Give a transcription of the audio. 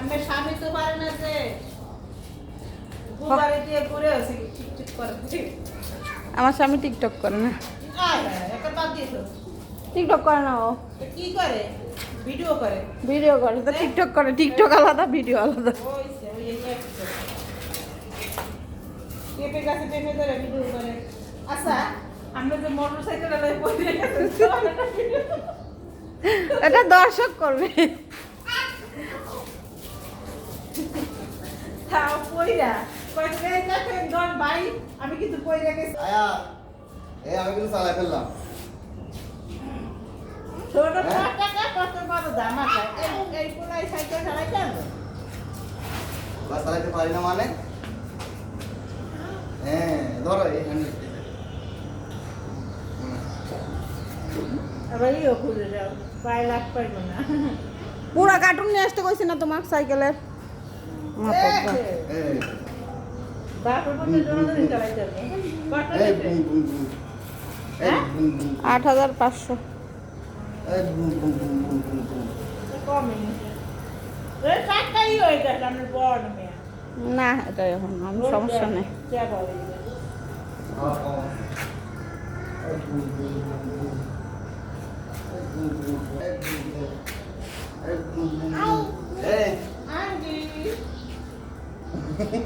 আমার স্বামী তো পারে না যে গুবারে দিয়ে ঘুরে আছে টিকটিক করে। আমার স্বামী টিকটক করে না। একটা বাদ দিয়ে তো টিকটক করে না ও। কি করে? ভিডিও করে। ভিডিও করে তো টিকটক করে। টিকটক আলাদা, ভিডিও আলাদা। ওইছে ওই এই পেঁপে গাছে পেঁপে ধরে ভিডিও করে। আচ্ছা আমরা যে মোটরসাইকেল আলাই পড়ে গেছে এটা দর্শক করবে। তাও পয়রা কইছে দেখেন দন ভাই আমি কিন্তু পয়রা গেছি। আয়া এই আমি কিন্তু চালাই ফেললাম। ছোট টাকা কত বড় দাম আছে এই পুরাই সাইকেল চালাইতে হবে। বা চালাইতে পারি না মানে? হ্যাঁ ধরো এই হ্যান্ডেল। আবার ইও খুলে যাও পায়ে লাগ পাইব না। পুরা কার্টুন নিয়ে আসতে কইছি না তোমার সাইকেলের। এই বাপের মধ্যে জনগণ চালাইতে হবে। এই বুম বুম বুম। এই বুম বুম 8500। এই boom boom boom boom boom boom. কমে এ টাকাই হয়ে গেছে আমরা বড় মেয়ে। না এটা এখন আমি সমস্যা নেই। কে বলে এই বুম বুম বুম বুম। এই বুম বুম এই বুম বুম। এই বুম বুম বুম। এই আন্টি